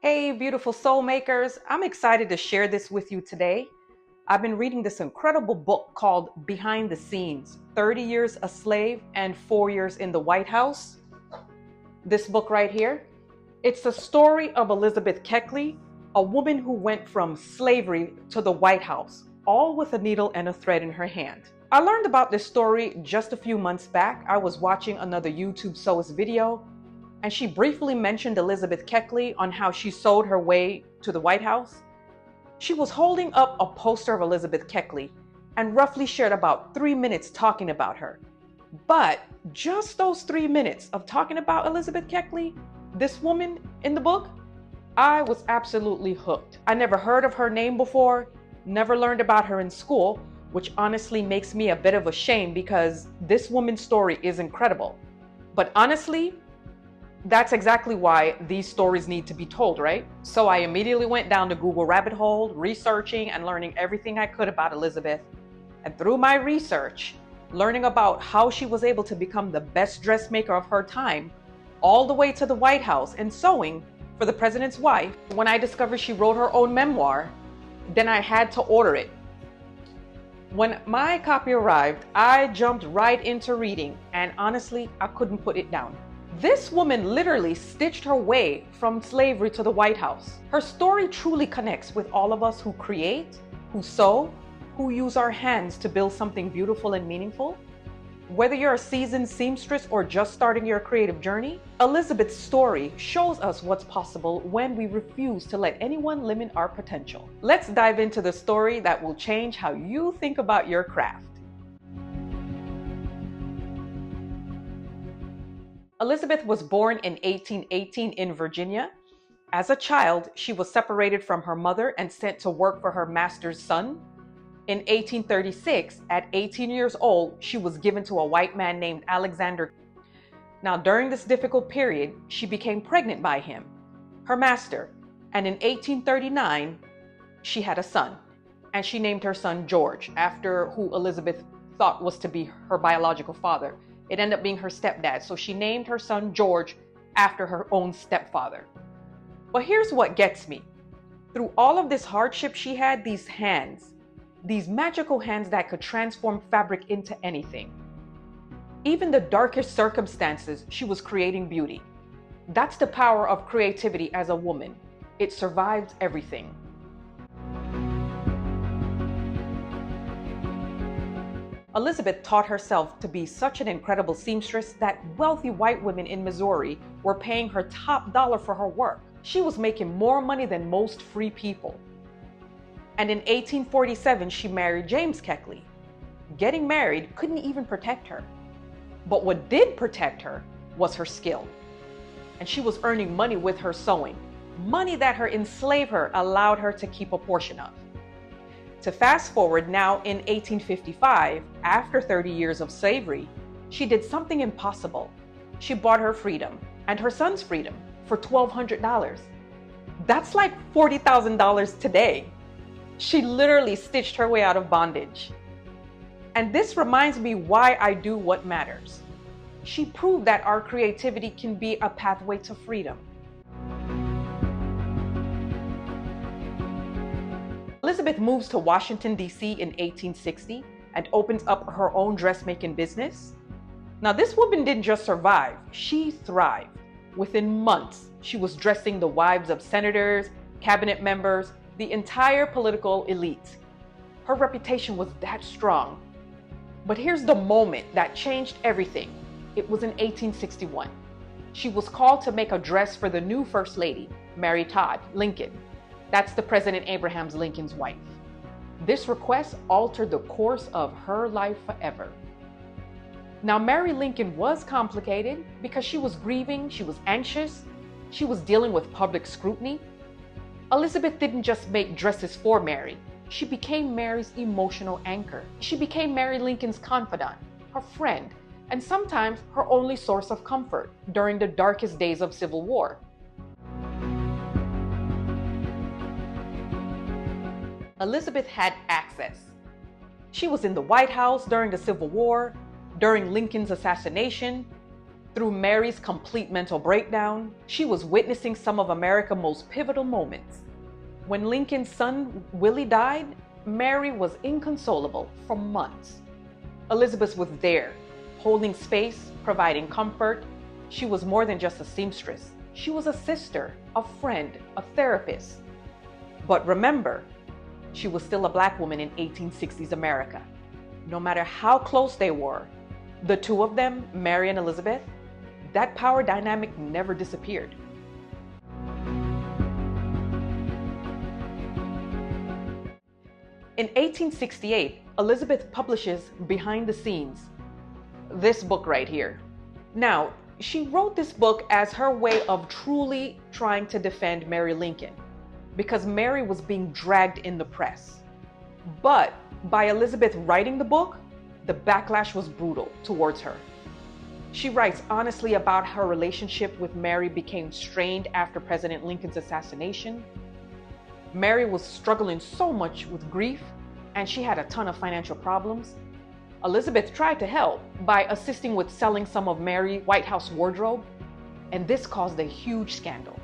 Hey, beautiful soul makers. I'm excited to share this with you today. I've been reading this incredible book called Behind the Scenes, 30 Years a Slave and 4 Years in the White House. This book right here, it's the story of Elizabeth Keckley, a woman who went from slavery to the White House, all with a needle and a thread in her hand. I learned about this story just a few months back. I was watching another YouTube sewist video, and she briefly mentioned Elizabeth Keckley on how she sewed her way to the White House. She was holding up a poster of Elizabeth Keckley and roughly shared about 3 minutes talking about her. But just those 3 minutes of talking about Elizabeth Keckley, this woman in the book, I was absolutely hooked. I never heard of her name before, never learned about her in school, which honestly makes me a bit of a shame because this woman's story is incredible. But honestly, that's exactly why these stories need to be told, right? So I immediately went down the Google rabbit hole, researching and learning everything I could about Elizabeth. And through my research, learning about how she was able to become the best dressmaker of her time, all the way to the White House and sewing for the president's wife. When I discovered she wrote her own memoir, then I had to order it. When my copy arrived, I jumped right into reading, and honestly, I couldn't put it down. This woman literally stitched her way from slavery to the White House. Her story truly connects with all of us who create, who sew, who use our hands to build something beautiful and meaningful. Whether you're a seasoned seamstress or just starting your creative journey, Elizabeth's story shows us what's possible when we refuse to let anyone limit our potential. Let's dive into the story that will change how you think about your craft. Elizabeth was born in 1818 in Virginia. As a child, she was separated from her mother and sent to work for her master's son. In 1836, at 18 years old, she was given to a white man named Alexander. Now, during this difficult period, she became pregnant by him, her master, and in 1839, she had a son, and she named her son George, after who Elizabeth thought was to be her biological father. It ended up being her stepdad, so she named her son George after her own stepfather. But here's what gets me. Through all of this hardship, she had these hands, these magical hands that could transform fabric into anything. Even the darkest circumstances, she was creating beauty. That's the power of creativity as a woman. It survives everything. Elizabeth taught herself to be such an incredible seamstress that wealthy white women in Missouri were paying her top dollar for her work. She was making more money than most free people. And in 1847, she married James Keckley. Getting married couldn't even protect her. But what did protect her was her skill. And she was earning money with her sewing, money that her enslaver allowed her to keep a portion of. To fast forward now in 1855, after 30 years of slavery, she did something impossible. She bought her freedom and her son's freedom for $1,200. That's like $40,000 today. She literally stitched her way out of bondage. And this reminds me why I do what matters. She proved that our creativity can be a pathway to freedom. Elizabeth moves to Washington, D.C. in 1860 and opens up her own dressmaking business. Now, this woman didn't just survive, she thrived. Within months, she was dressing the wives of senators, cabinet members, the entire political elite. Her reputation was that strong. But here's the moment that changed everything. It was in 1861. She was called to make a dress for the new First Lady, Mary Todd Lincoln. That's the President Abraham Lincoln's wife. This request altered the course of her life forever. Now, Mary Lincoln was complicated because she was grieving, she was anxious, she was dealing with public scrutiny. Elizabeth didn't just make dresses for Mary. She became Mary's emotional anchor. She became Mary Lincoln's confidant, her friend, and sometimes her only source of comfort during the darkest days of Civil War. Elizabeth had access. She was in the White House during the Civil War, during Lincoln's assassination. Through Mary's complete mental breakdown, she was witnessing some of America's most pivotal moments. When Lincoln's son, Willie, died, Mary was inconsolable for months. Elizabeth was there, holding space, providing comfort. She was more than just a seamstress. She was a sister, a friend, a therapist. But remember, she was still a Black woman in 1860s America. No matter how close they were, the two of them, Mary and Elizabeth, that power dynamic never disappeared. In 1868, Elizabeth publishes Behind the Scenes, this book right here. Now, she wrote this book as her way of truly trying to defend Mary Lincoln, because Mary was being dragged in the press. But by Elizabeth writing the book, the backlash was brutal towards her. She writes honestly about her relationship with Mary became strained after President Lincoln's assassination. Mary was struggling so much with grief, and she had a ton of financial problems. Elizabeth tried to help by assisting with selling some of Mary's White House wardrobe, and this caused a huge scandal.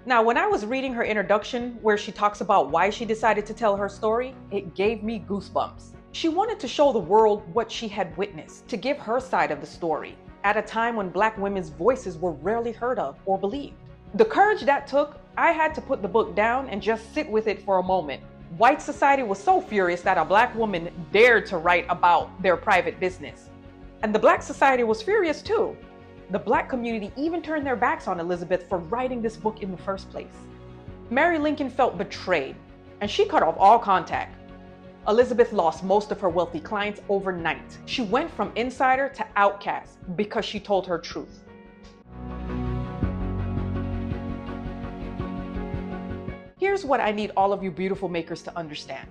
Now, when I was reading her introduction where she talks about why she decided to tell her story, it gave me goosebumps. She wanted to show the world what she had witnessed, to give her side of the story, at a time when Black women's voices were rarely heard of or believed. The courage that took, I had to put the book down and just sit with it for a moment. White society was so furious that a Black woman dared to write about their private business. And the Black society was furious too. The Black community even turned their backs on Elizabeth for writing this book in the first place. Mary Lincoln felt betrayed, and she cut off all contact. Elizabeth lost most of her wealthy clients overnight. She went from insider to outcast because she told her truth. Here's what I need all of you beautiful makers to understand.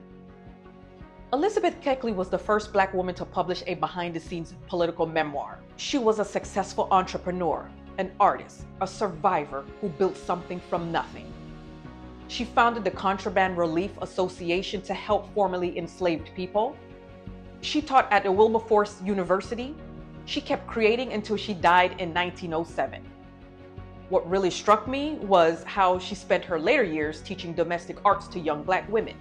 Elizabeth Keckley was the first Black woman to publish a behind-the-scenes political memoir. She was a successful entrepreneur, an artist, a survivor who built something from nothing. She founded the Contraband Relief Association to help formerly enslaved people. She taught at the Wilberforce University. She kept creating until she died in 1907. What really struck me was how she spent her later years teaching domestic arts to young Black women.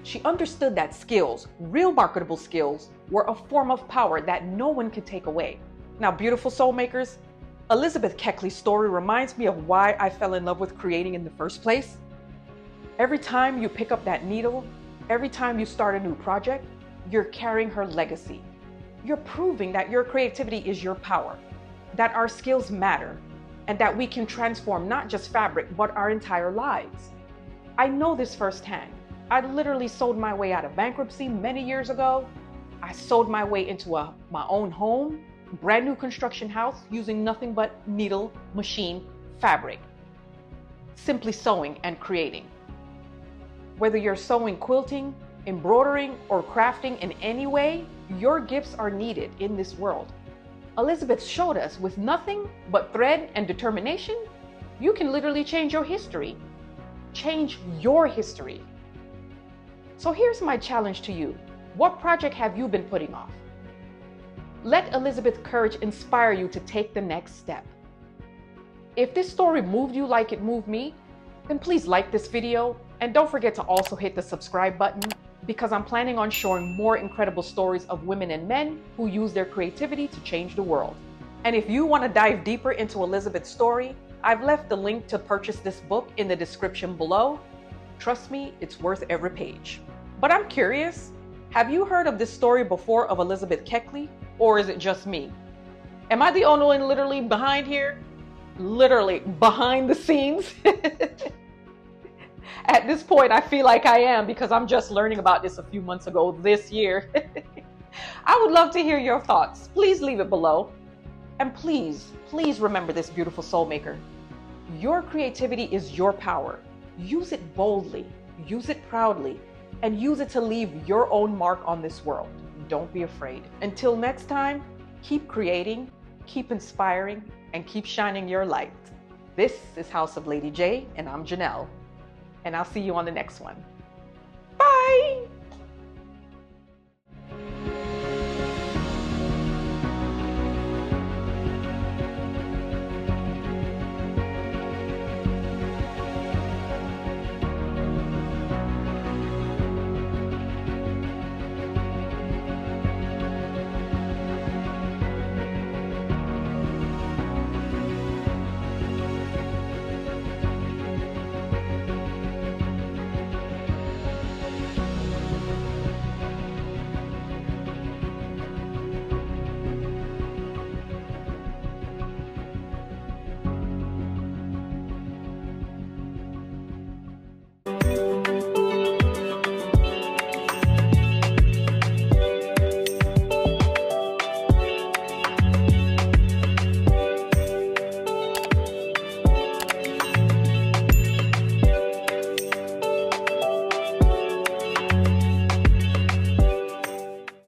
She understood that skills, real marketable skills, were a form of power that no one could take away. Now, beautiful soul makers, Elizabeth Keckley's story reminds me of why I fell in love with creating in the first place. Every time you pick up that needle, every time you start a new project, you're carrying her legacy. You're proving that your creativity is your power, that our skills matter, and that we can transform not just fabric, but our entire lives. I know this firsthand. I literally sold my way out of bankruptcy many years ago. I sold my way into my own home, brand new construction house, using nothing but needle, machine, fabric. Simply sewing and creating. Whether you're sewing, quilting, embroidering, or crafting in any way, your gifts are needed in this world. Elizabeth showed us with nothing but thread and determination, you can literally change your history. Change your history. So here's my challenge to you. What project have you been putting off? Let Elizabeth's courage inspire you to take the next step. If this story moved you like it moved me, then please like this video, and don't forget to also hit the subscribe button, because I'm planning on showing more incredible stories of women and men who use their creativity to change the world. And if you want to dive deeper into Elizabeth's story, I've left the link to purchase this book in the description below. Trust me, it's worth every page. But I'm curious, have you heard of this story before of Elizabeth Keckley, or is it just me? Am I the only one literally behind here? Literally behind the scenes? At this point, I feel like I am, because I'm just learning about this a few months ago this year. I would love to hear your thoughts. Please leave it below. And please, please remember this, beautiful soul maker. Your creativity is your power. Use it boldly, use it proudly, and use it to leave your own mark on this world. Don't be afraid. Until next time, keep creating, keep inspiring, and keep shining your light. This is House of Lady J, and I'm Janelle. And I'll see you on the next one.